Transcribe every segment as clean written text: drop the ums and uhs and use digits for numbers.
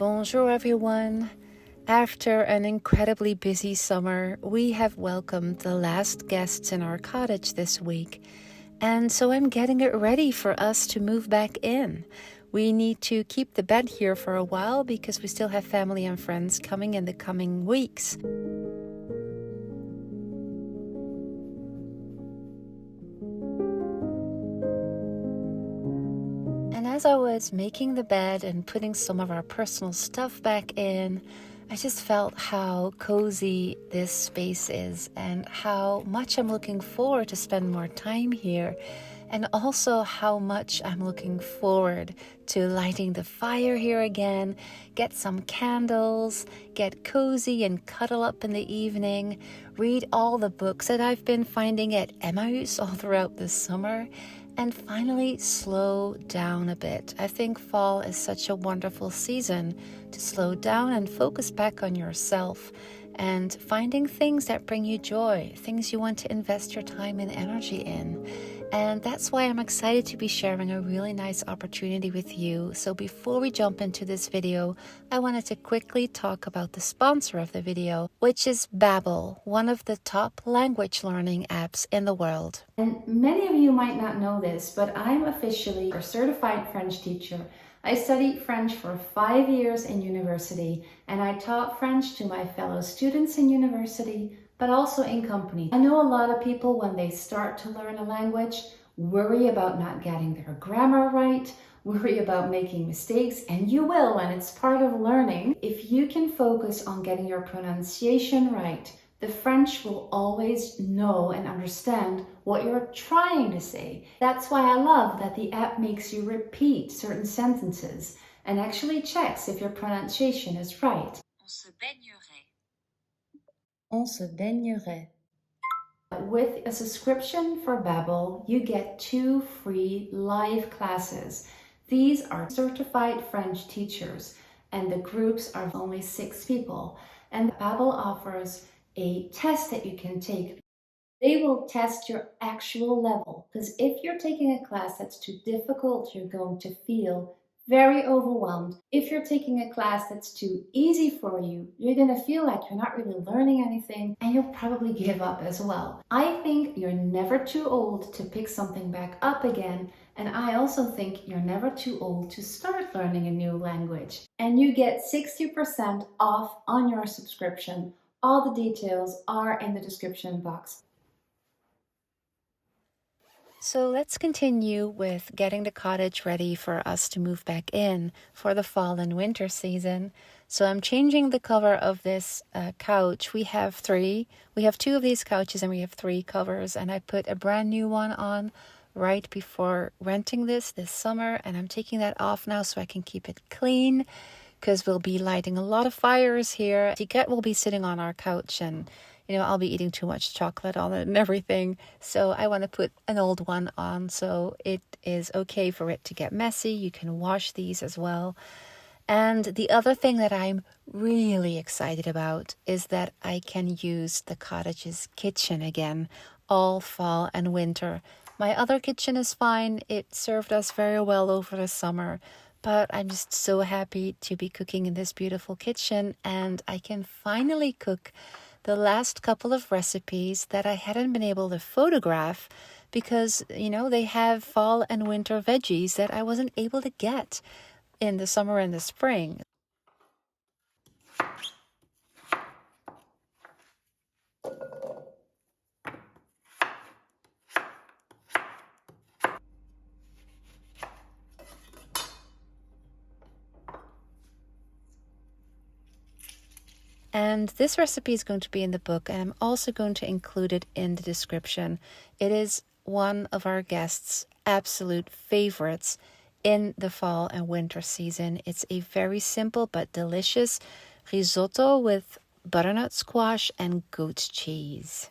Bonjour everyone. After an incredibly busy summer, we have welcomed the last guests in our cottage this week. And so I'm getting it ready for us to move back in. We need to keep the bed here for a while because we still have family and friends coming in the coming weeks. And as I was making the bed and putting some of our personal stuff back in, I just felt how cozy this space is and how much I'm looking forward to spend more time here, and also how much I'm looking forward to lighting the fire here again, get some candles, get cozy and cuddle up in the evening, read all the books that I've been finding at Emmaus all throughout this summer, and finally slow down a bit. I think fall is such a wonderful season to slow down and focus back on yourself and finding things that bring you joy, things you want to invest your time and energy in. And that's why I'm excited to be sharing a really nice opportunity with you. So before we jump into this video, I wanted to quickly talk about the sponsor of the video, which is Babbel, one of the top language learning apps in the world. And many of you might not know this, but I'm officially a certified French teacher. I studied French for 5 years in university, and I taught French to my fellow students in university, but also in company. I know a lot of people, when they start to learn a language, worry about not getting their grammar right, worry about making mistakes, and you will, and it's part of learning. If you can focus on getting your pronunciation right, the French will always know and understand what you're trying to say. That's why I love that the app makes you repeat certain sentences and actually checks if your pronunciation is right. On se baignerait. On se baignerait. With a subscription for Babbel, you get 2 free live classes. These are certified French teachers, and the groups are only 6 people. And Babbel offers a test that you can take. They will test your actual level, because if you're taking a class that's too difficult, you're going to feel very overwhelmed. If you're taking a class that's too easy for you, you're going to feel like you're not really learning anything, and you'll probably give up as well. I think you're never too old to pick something back up again, and I also think you're never too old to start learning a new language. And you get 60% off on your subscription. All the details are in the description box. So let's continue with getting the cottage ready for us to move back in for the fall and winter season. So I'm changing the cover of this couch. We have 2 of these couches and we have 3 covers, and I put a brand new one on right before renting this summer, and I'm taking that off now so I can keep it clean, because we'll be lighting a lot of fires here. Tiket will be sitting on our couch, and I'll be eating too much chocolate on it and everything. So I want to put an old one on so it is okay for it to get messy. You can wash these as well. And the other thing that I'm really excited about is that I can use the cottage's kitchen again all fall and winter. My other kitchen is fine. It served us very well over the summer. But I'm just so happy to be cooking in this beautiful kitchen, and I can finally cook the last couple of recipes that I hadn't been able to photograph because, they have fall and winter veggies that I wasn't able to get in the summer and the spring. And this recipe is going to be in the book, and I'm also going to include it in the description. It is one of our guests' absolute favorites in the fall and winter season. It's a very simple but delicious risotto with butternut squash and goat cheese.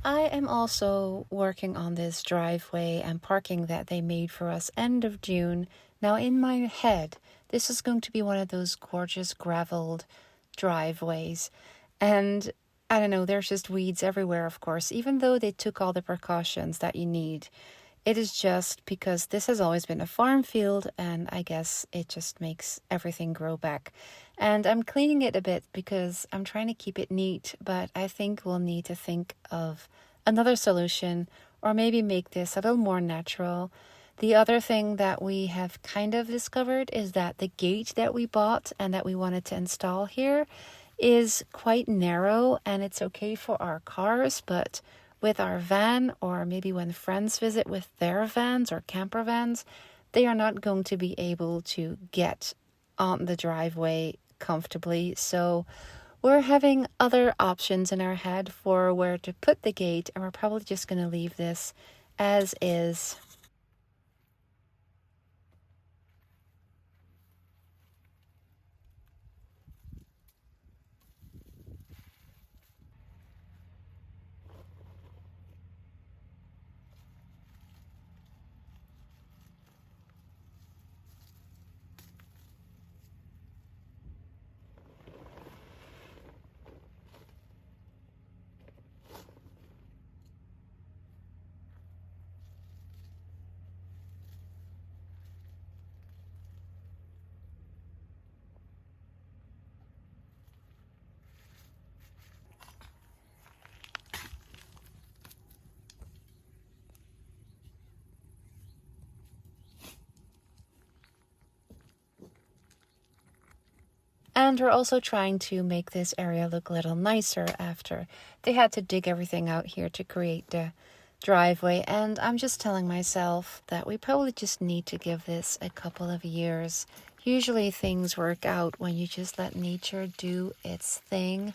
I am also working on this driveway and parking that they made for us end of June. Now in my head, this is going to be one of those gorgeous graveled driveways. And I don't know, there's just weeds everywhere, of course, even though they took all the precautions that you need. It is just because this has always been a farm field, and I guess it just makes everything grow back. And I'm cleaning it a bit because I'm trying to keep it neat, but I think we'll need to think of another solution or maybe make this a little more natural. The other thing that we have kind of discovered is that the gate that we bought and that we wanted to install here is quite narrow, and it's okay for our cars, but with our van, or maybe when friends visit with their vans or camper vans, they are not going to be able to get on the driveway comfortably. So we're having other options in our head for where to put the gate, and we're probably just going to leave this as is. And we're also trying to make this area look a little nicer after they had to dig everything out here to create the driveway. And I'm just telling myself that we probably just need to give this a couple of years. Usually things work out when you just let nature do its thing.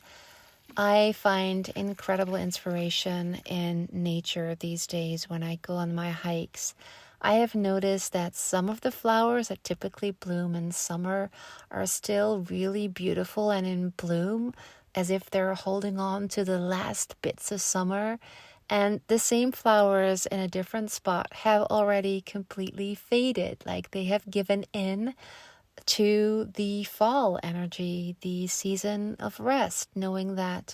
I find incredible inspiration in nature these days when I go on my hikes. I have noticed that some of the flowers that typically bloom in summer are still really beautiful and in bloom, as if they're holding on to the last bits of summer. And the same flowers in a different spot have already completely faded, like they have given in to the fall energy, the season of rest, knowing that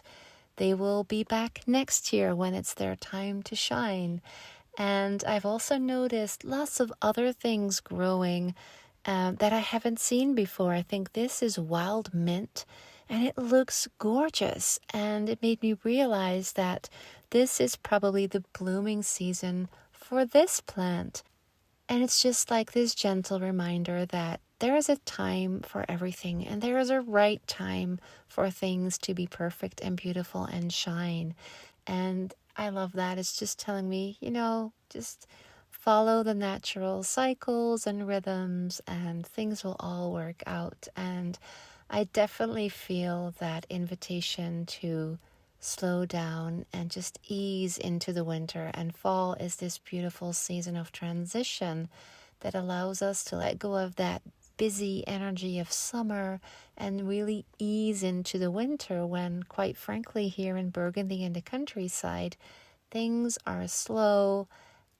they will be back next year when it's their time to shine. And I've also noticed lots of other things growing that I haven't seen before. I think this is wild mint, and it looks gorgeous. And it made me realize that this is probably the blooming season for this plant. And it's just like this gentle reminder that there is a time for everything, and there is a right time for things to be perfect and beautiful and shine. And I love that. It's just telling me, just follow the natural cycles and rhythms, and things will all work out. And I definitely feel that invitation to slow down and just ease into the winter. And fall is this beautiful season of transition that allows us to let go of that busy energy of summer and really ease into the winter when, quite frankly, here in Burgundy in the countryside, things are slow,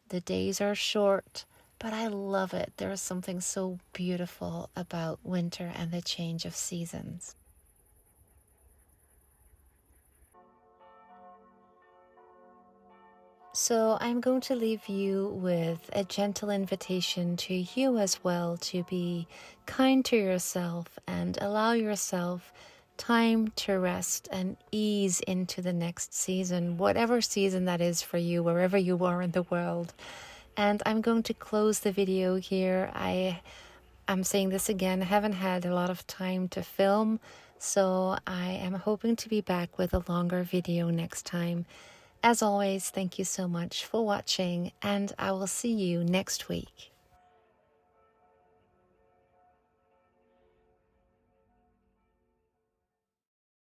the days are short, but I love it. There is something so beautiful about winter and the change of seasons. So I'm going to leave you with a gentle invitation to you as well to be kind to yourself and allow yourself time to rest and ease into the next season, whatever season that is for you, wherever you are in the world. And I'm going to close the video here. I I'm saying this again, I haven't had a lot of time to film, so I am hoping to be back with a longer video next time. As always, thank you so much for watching, and I will see you next week.